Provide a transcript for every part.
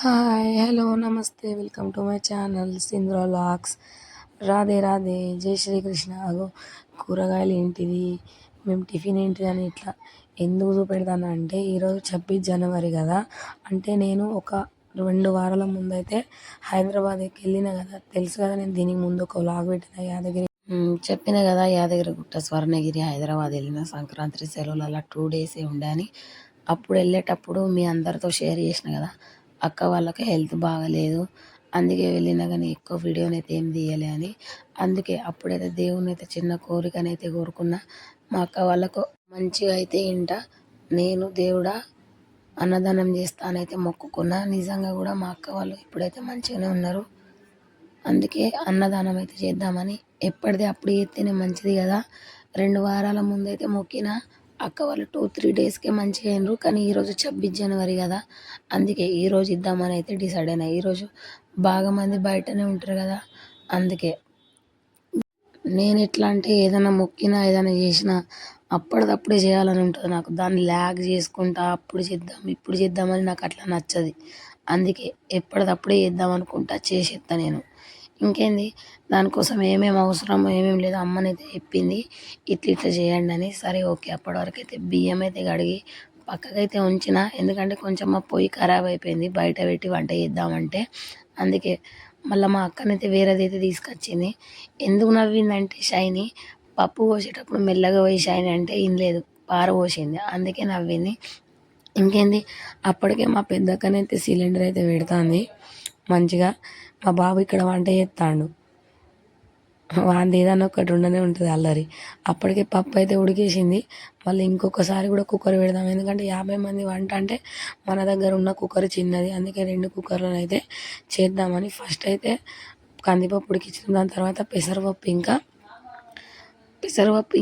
Hi hello నమస్తే welcome to my channel Sindhra vlogs. Radhe Radhe జై శ్రీకృష్ణ. అగో కూరగాయలు ఏంటిది, మేము టిఫిన్ ఏంటిది అని ఇట్లా ఎందుకు చూపెడతాను అంటే, ఈరోజు 26 జనవరి కదా. అంటే నేను ఒక 2 వారాల ముందైతే హైదరాబాద్కి వెళ్ళిన కదా, తెలుసు కదా. నేను దీనికి ముందు ఒక వ్లాగ్ పెట్టిన యాదగిరి, చెప్పిన కదా, యాదగిరిగుట్ట స్వర్ణగిరి హైదరాబాద్ వెళ్ళిన సంక్రాంతి సెలవులు అలా 2 days ఉండే అని. అప్పుడు వెళ్ళేటప్పుడు మీ అందరితో షేర్ చేసిన కదా, అక్క వాళ్ళకి హెల్త్ బాగలేదు, అందుకే వెళ్ళినా కానీ ఎక్కువ వీడియోనైతే ఏం తీయలే అని. అందుకే అప్పుడైతే దేవుని అయితే చిన్న కోరికనైతే కోరుకున్నా, మా అక్క వాళ్ళకు మంచిగా అయితే ఇంట నేను దేవుడా అన్నదానం చేస్తానైతే మొక్కుకున్నా. నిజంగా కూడా మా అక్క వాళ్ళు ఇప్పుడైతే మంచిగానే ఉన్నారు. అందుకే అన్నదానం అయితే చేద్దామని, ఎప్పటిది అప్పుడు చేస్తేనే మంచిది కదా. 2 వారాల ముందైతే మొక్కిన, అక్క వాళ్ళు 2-3 daysకే మంచిగా అయినరు. కానీ ఈరోజు 26 జనవరి కదా, అందుకే ఈరోజు ఇద్దామని అయితే డిసైడ్ అయినా. ఈరోజు బాగా మంది బయటనే ఉంటారు కదా, అందుకే నేను ఎట్లా అంటే ఏదైనా మొక్కినా ఏదైనా చేసినా అప్పటిదప్పుడే చేయాలని ఉంటుంది నాకు. దాన్ని ల్యాగ్ చేసుకుంటా అప్పుడు చేద్దాం ఇప్పుడు చేద్దామని నాకు అట్లా నచ్చది. అందుకే ఎప్పటిదప్పుడే చేద్దాం అనుకుంటా చేసేస్తా నేను. ఇంకేంది, దానికోసం ఏమేమి అవసరమో ఏమేమి లేదో అమ్మనైతే చెప్పింది, ఇట్లా ఇట్లా చేయండి అని. సరే ఓకే, అప్పటి వరకు అయితే బియ్యం అయితే కడిగి పక్కకైతే ఉంచిన. ఎందుకంటే కొంచెం మా పొయ్యి ఖరాబ్ అయిపోయింది బయట పెట్టి వంట చేద్దామంటే. అందుకే మళ్ళీ మా అక్కనైతే వేరేదైతే తీసుకొచ్చింది. ఎందుకు నవ్విందంటే షైని, పప్పు పోసేటప్పుడు మెల్లగా పోయి షైని అంటే ఇనలేదు, పారపోసింది, అందుకే నవ్వింది. ఇంకేంది, అప్పటికే మా పెద్దక్కనైతే సిలిండర్ అయితే పెడుతుంది మంచిగా. మా బాబు ఇక్కడ వంట చేస్తాడు, వాంది ఏదన్నా ఒకటి ఉండనే ఉంటుంది అల్లరి. అప్పటికే పప్పు అయితే ఉడికేసింది, మళ్ళీ ఇంకొకసారి కూడా కుక్కర్ పెడదాం. ఎందుకంటే 50 మంది వంట అంటే మన దగ్గర ఉన్న కుక్కర్ చిన్నది, అందుకే 2 కుక్కర్లను అయితే చేద్దామని. ఫస్ట్ అయితే కందిపప్పు ఉడికించిన, దాని తర్వాత పెసరపప్పు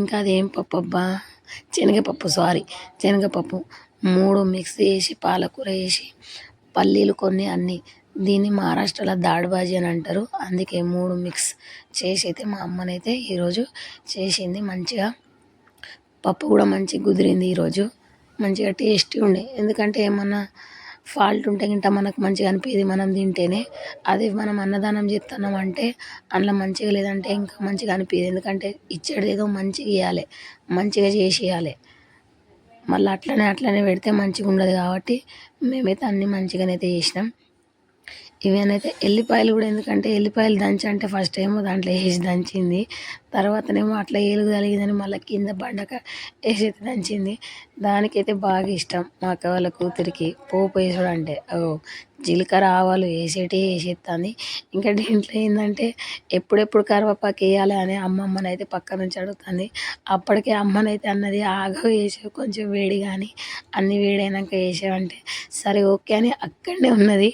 ఇంకా అదేం పప్పు అబ్బా, శనగపప్పు, శనగపప్పు 3 మిక్స్ చేసి, పాలకూర వేసి, పల్లీలు కొన్ని అన్నీ. దీన్ని మహారాష్ట్రలో దాడ్బాజీ అని అంటారు. అందుకే 3 మిక్స్ చేసి అయితే మా అమ్మనైతే ఈరోజు చేసింది. మంచిగా పప్పు కూడా మంచిగా కుదిరింది ఈరోజు, మంచిగా టేస్టీ ఉండే. ఎందుకంటే ఏమన్నా ఫాల్ట్ ఉంటే గింట మనకు మంచిగా అనిపించేది మనం తింటేనే. అదే మనం అన్నదానం చేస్తున్నాం అంటే అందులో మంచిగా లేదంటే ఇంకా మంచిగా అనిపించేది. ఎందుకంటే ఇచ్చేది ఏదో మంచిగా ఇవ్వాలి, మంచిగా చేసి ఇవ్వాలి. మళ్ళీ అట్లనే పెడితే మంచిగా ఉండదు. కాబట్టి మేమైతే అన్నీ మంచిగానైతే చేసినాం. ఇవేనైతే ఎల్లిపాయలు కూడా, ఎందుకంటే ఎల్లిపాయలు దంచి అంటే ఫస్ట్ ఏమో దాంట్లో వేసి దంచింది, తర్వాతనేమో అట్లా ఏలుగు కలిగిందని మళ్ళీ కింద బండక వేసి దంచింది. దానికైతే బాగా ఇష్టం మా అక్క వాళ్ళ కూతురికి పోపు వేసుడు అంటే. జీలకర్ర ఆవాలు వేసేస్తుంది. ఇంకా దీంట్లో ఏంటంటే ఎప్పుడెప్పుడు కరివేపాకు వేయాలి అని అమ్మమ్మనైతే పక్క నుంచి అడుగుతుంది. అప్పటికే అమ్మనైతే అన్నది, ఆగా వేసే కొంచెం వేడి కానీ అన్ని వేడైనాక వేసావంటే సరే ఓకే అని అక్కడనే ఉన్నది.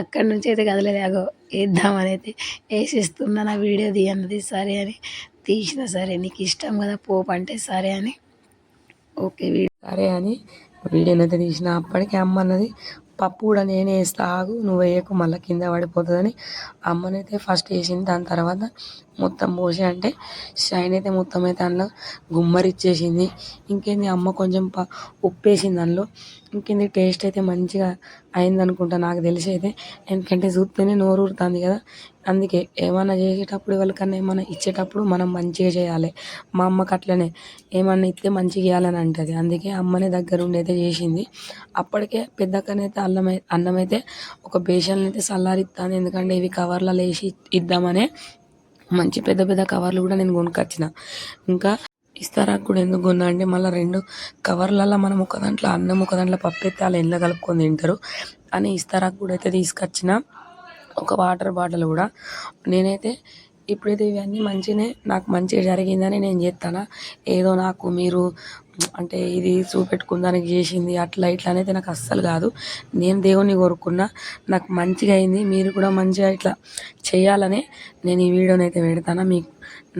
అక్కడి నుంచి అయితే కదలేదు, అగో వేద్దామని అయితే వేసేస్తున్నా, నా వీడియో తీయన్నది. సరే అని తీసిన. సరే నీకు ఇష్టం కదా పోపు అంటే, సరే అని ఓకే సరే అని వీడియోనైతే తీసిన. అప్పటికే అమ్మ అన్నది, పప్పు కూడా నేనే వేస్తా, ఆగు నువ్వు వేయకు మళ్ళీ కింద పడిపోతుందని అమ్మనైతే ఫస్ట్ వేసింది. దాని తర్వాత మొత్తం పోసి అంటే షైన్ అయితే మొత్తం అయితే అందులో గుమ్మరిచ్చేసింది. ఇంకేంది, అమ్మ కొంచెం ఉప్పు వేసింది అందులో. ఇంకేంది, టేస్ట్ అయితే మంచిగా అయిందనుకుంటా నాకు తెలిసి అయితే. ఎందుకంటే చూస్తేనే నోరు ఊరుతుంది కదా. అందుకే ఏమన్నా చేసేటప్పుడు ఎవరికన్నా ఏమన్నా ఇచ్చేటప్పుడు మనం మంచిగా చేయాలి. మా అమ్మకి అట్లనే ఏమన్నా ఇస్తే మంచిగా ఇవ్వాలని అంటుంది, అందుకే అమ్మనే దగ్గర ఉండి అయితే చేసింది. అప్పటికే పెద్దక్కనైతే అన్నం అయితే ఒక బేషన్లో అయితే చల్లారిస్తాను. ఎందుకంటే ఇవి కవర్లలో వేసి ఇద్దామనే మంచి పెద్ద పెద్ద కవర్లు కూడా నేను కొనుక్కొచ్చిన. ఇంకా ఇస్తారాకు కూడా ఎందుకు కొన్నా అంటే, మళ్ళీ 2 కవర్లలో మనం ఒక దాంట్లో అన్నం ఒక దాంట్లో పప్పు ఎత్తే వాళ్ళు ఎండ కలుపుకొని తింటారు అని ఇస్తారాకు కూడా అయితే తీసుకొచ్చిన. ఒక వాటర్ బాటిల్ కూడా నేనైతే ఇప్పుడైతే ఇవన్నీ మంచిగానే నాకు మంచిగా జరిగిందని నేను చేస్తాను. ఏదో నాకు మీరు అంటే ఇది చూపెట్టుకుందానికి చేసింది అట్లా ఇట్లా అనేది నాకు అస్సలు కాదు. నేను దేవుణ్ణి కోరుకున్నా, నాకు మంచిగా అయింది. మీరు కూడా మంచిగా ఇట్లా చేయాలని నేను ఈ వీడియోని అయితే పెడతాను, మీకు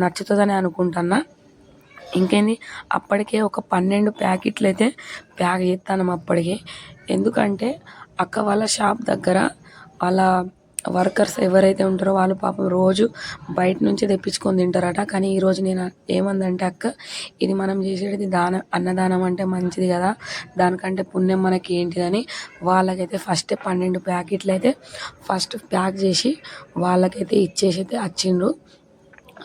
నచ్చుతుందని అనుకుంటున్నా. ఇంకేంది, అప్పటికే ఒక 12 ప్యాకెట్లు అయితే ప్యాక్ చేస్తాను అప్పటికే. ఎందుకంటే అక్క వాళ్ళ షాప్ దగ్గర వాళ్ళ వర్కర్స్ ఎవరైతే ఉంటారో వాళ్ళు పాపం రోజు బయట నుంచి తెప్పించుకొని తింటారట. కానీ ఈరోజు నేను ఏమందంటే, అక్క ఇది మనం చేసేది అన్నదానం అంటే మంచిది కదా, దానికంటే పుణ్యం మనకి ఏంటిదని వాళ్ళకైతే ఫస్ట్ 12 ప్యాకెట్లు అయితే ఫస్ట్ ప్యాక్ చేసి వాళ్ళకైతే ఇచ్చేసి అయితే వచ్చిండ్రు.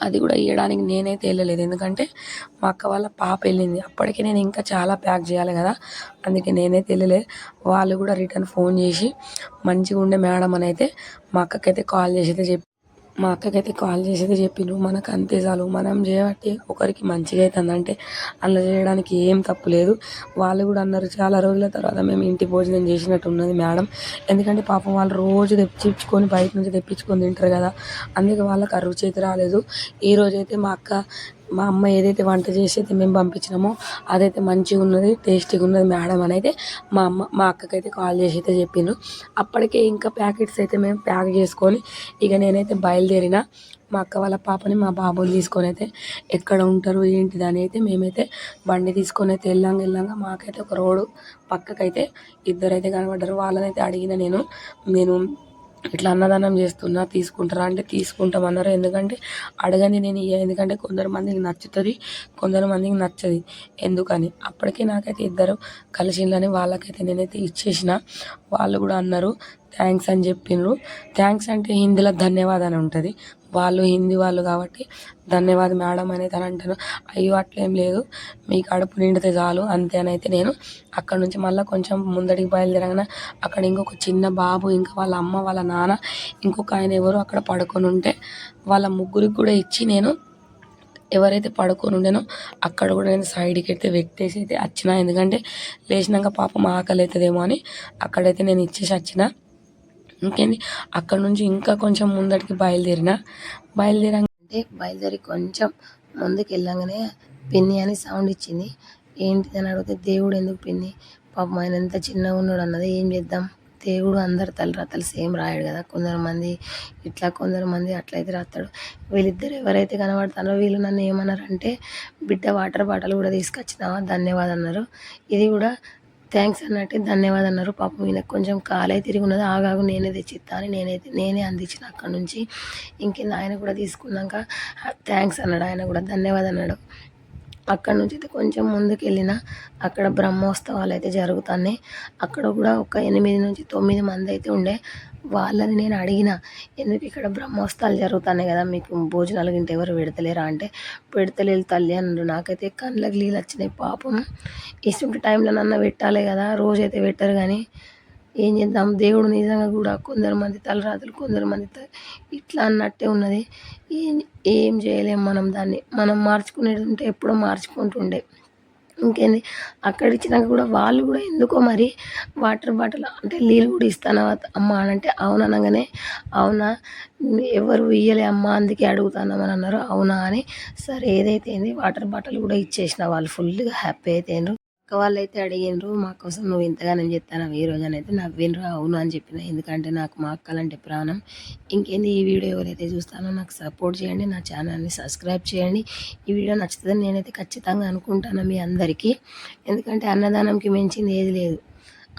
అది కూడా ఇవ్వడానికి నేనైతే వెళ్ళలేదు, ఎందుకంటే మా అక్క వాళ్ళ పాప వెళ్ళింది. అప్పటికే నేను ఇంకా చాలా ప్యాక్ చేయాలి కదా, అందుకే నేనైతే వెళ్ళలేదు. వాళ్ళు కూడా రిటర్న్ ఫోన్ చేసి మంచిగా ఉండే మేడం అని అయితే మా అక్కకైతే కాల్ చేసి అయితే చెప్పిండ్రు, మనకు అంతే చాలు, మనం చేయబట్టి ఒకరికి మంచిగా అవుతుంది అంటే అలా చేయడానికి ఏం తప్పు లేదు. వాళ్ళు కూడా అన్నారు, చాలా రోజుల తర్వాత మేము ఇంటి భోజనం చేసినట్టు ఉన్నది మేడం, ఎందుకంటే పాపం వాళ్ళు రోజు తెప్పించుకొని బయట నుంచి తెప్పించుకొని తింటారు కదా, అందుకే వాళ్ళకి ఆ రుచి అయితే రాలేదు. ఈరోజైతే మా అమ్మ ఏదైతే వంట చేసి అయితే మేము పంపించినామో అదైతే మంచిగా ఉన్నది, టేస్టీగా ఉన్నది మేడం అని అయితే మా అక్కకైతే కాల్ చేసి అయితే చెప్పిండ్రు. అప్పటికే ఇంకా ప్యాకెట్స్ అయితే మేము ప్యాక్ చేసుకొని ఇక నేనైతే బయలుదేరిన. మా అక్క వాళ్ళ పాపని మా బాబుని తీసుకొని అయితే ఎక్కడ ఉంటారు ఏంటిది అని అయితే మేమైతే బండి తీసుకొని అయితే వెళ్ళంగా మాకైతే ఒక రోడ్డు పక్కకైతే ఇద్దరైతే కనబడ్డారు. వాళ్ళనైతే అడిగిన నేను ఇట్లా అన్నదానం చేస్తున్నా, తీసుకుంటారా అంటే తీసుకుంటామన్నారు. ఎందుకంటే అడగని నేను ఎందుకంటే కొందరు మందికి నచ్చుతుంది, కొందరు మందికి నచ్చది, ఎందుకని అప్పటికే నాకైతే ఇద్దరు కలిసిందని వాళ్ళకైతే నేనైతే ఇచ్చేసిన. వాళ్ళు కూడా అన్నారు థ్యాంక్స్ అని చెప్పిండ్రు. థ్యాంక్స్ అంటే హిందీలో ధన్యవాద్ అని ఉంటుంది, వాళ్ళు హిందీ వాళ్ళు కాబట్టి ధన్యవాద్ మేడం అనేది అని అంటాను. అయ్యో అట్లేం లేదు, మీ కడుపు నిండితే చాలు అంతే అని అయితే నేను అక్కడ నుంచి మళ్ళీ కొంచెం ముందడికి బయలుదేరగానే అక్కడ ఇంకొక చిన్న బాబు, ఇంకా వాళ్ళ అమ్మ, వాళ్ళ నాన్న, ఇంకొక ఆయన ఎవరు అక్కడ పడుకొని ఉంటే వాళ్ళ ముగ్గురికి కూడా ఇచ్చి నేను ఎవరైతే పడుకొని ఉండేనో అక్కడ కూడా నేను సైడ్కి అయితే వ్యక్తేసి అయితే వచ్చిన. ఎందుకంటే లేచినాక పాపం ఆకలి అవుతుందేమో అని అక్కడైతే నేను ఇచ్చేసి వచ్చిన. ఇంకేంది అక్కడ నుంచి ఇంకా కొంచెం ముందటికి బయలుదేరి కొంచెం ముందుకు వెళ్ళంగానే పిన్ని అని సౌండ్ ఇచ్చింది. ఏంటిదని అడిగితే దేవుడు ఎందుకు పిన్ని, పాపం ఆయన ఎంత చిన్నగా ఉన్నాడు అన్నది. ఏం చేద్దాం, దేవుడు అందరు తలరాతలు సేమ్ రాయడు కదా, కొందరు మంది ఇట్లా కొందరు మంది అట్లయితే రాస్తాడు. వీళ్ళిద్దరు ఎవరైతే కనబడతారో వీళ్ళు నన్ను ఏమన్నారంటే, బిడ్డ వాటర్ బాటిల్ కూడా తీసుకొచ్చినావా, ధన్యవాదాలు అన్నారు. ఇది కూడా థ్యాంక్స్ అన్నట్టు ధన్యవాదాలు అన్నారు. పాపం ఈయనకు కొంచెం కాలే తిరిగి ఉన్నది, ఆగాగు నేనే తెచ్చిస్తా అని నేనే అందించిన అక్కడ నుంచి. ఇంకేంది ఆయన కూడా తీసుకున్నాక థ్యాంక్స్ అన్నాడు, ఆయన కూడా ధన్యవాదాలు అన్నాడు. అక్కడ నుంచి అయితే కొంచెం ముందుకు వెళ్ళిన, అక్కడ బ్రహ్మోత్సవాలు అయితే జరుగుతున్నాయి. అక్కడ కూడా ఒక 8 నుంచి 9 మంది అయితే ఉండే. వాళ్ళని నేను అడిగిన, ఎందుకు ఇక్కడ బ్రహ్మోత్సవాలు జరుగుతున్నాయి కదా, మీకు భోజనాలు గింట ఎవరు పెడతలేరా అంటే, పెడతలేదు తల్లి అన్నాడు. నాకైతే కళ్ళకి నీళ్ళు వచ్చినాయి. పాపం ఇటువంటి టైంలో నన్ను పెట్టాలి కదా, రోజైతే పెట్టరు కానీ ఏం చేద్దాం, దేవుడు నిజంగా కూడా కొందరు మంది తలరాతలు, కొందరు మంది ఇట్లా అన్నట్టే ఉన్నది. ఏం ఏం చేయలేం మనం, దాన్ని మనం మార్చుకునేది ఉంటే ఎప్పుడో మార్చుకుంటుండే. ఇంకేంది అక్కడ ఇచ్చినాక కూడా వాళ్ళు కూడా ఎందుకో మరి వాటర్ బాటిల్ అంటే నీళ్ళు కూడా ఇస్తాను అమ్మ అని అంటే, అవును అనగానే అవునా ఎవరు ఇయ్యలే అమ్మ అందుకే అడుగుతున్నామని అన్నారు. అవునా అని సరే ఏదైతే ఏంది వాటర్ బాటిల్ కూడా ఇచ్చేసిన. వాళ్ళు ఫుల్గా హ్యాపీ అయిపోయిండ్రు. అక్క వాళ్ళు అయితే అడిగిండ్రు, మా కోసం నువ్వు ఇంతగానో చెప్తాను ఈ రోజు అని అయితే నవ్విండ్రు. అవును అని చెప్పిన, ఎందుకంటే నాకు మా అక్కలంటే ప్రాణం. ఇంకేంది ఈ వీడియో ఎవరైతే చూస్తానో నాకు సపోర్ట్ చేయండి, నా ఛానల్ని సబ్స్క్రైబ్ చేయండి. ఈ వీడియో నచ్చుతుందని నేనైతే ఖచ్చితంగా అనుకుంటాను మీ అందరికీ, ఎందుకంటే అన్నదానంకి మించింది ఏది లేదు.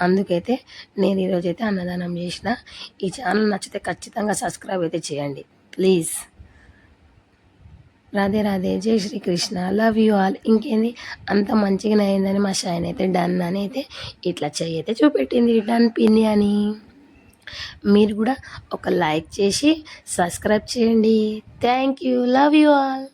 అందుకైతే నేను ఈరోజైతే అన్నదానం చేసిన. ఈ ఛానల్ నచ్చితే ఖచ్చితంగా సబ్స్క్రైబ్ అయితే చేయండి ప్లీజ్. రాధే రాధే, జై శ్రీకృష్ణ, లవ్ యూ ఆల్. ఇంకేంది అంత మంచిగా అయిందని మా షైన్ అయితే డన్ అని అయితే ఇట్లా చెయ్యి అయితే చూపెట్టింది, డన్ పిన్ని అని. మీరు కూడా ఒక లైక్ చేసి సబ్స్క్రైబ్ చేయండి. Thank you, love you all.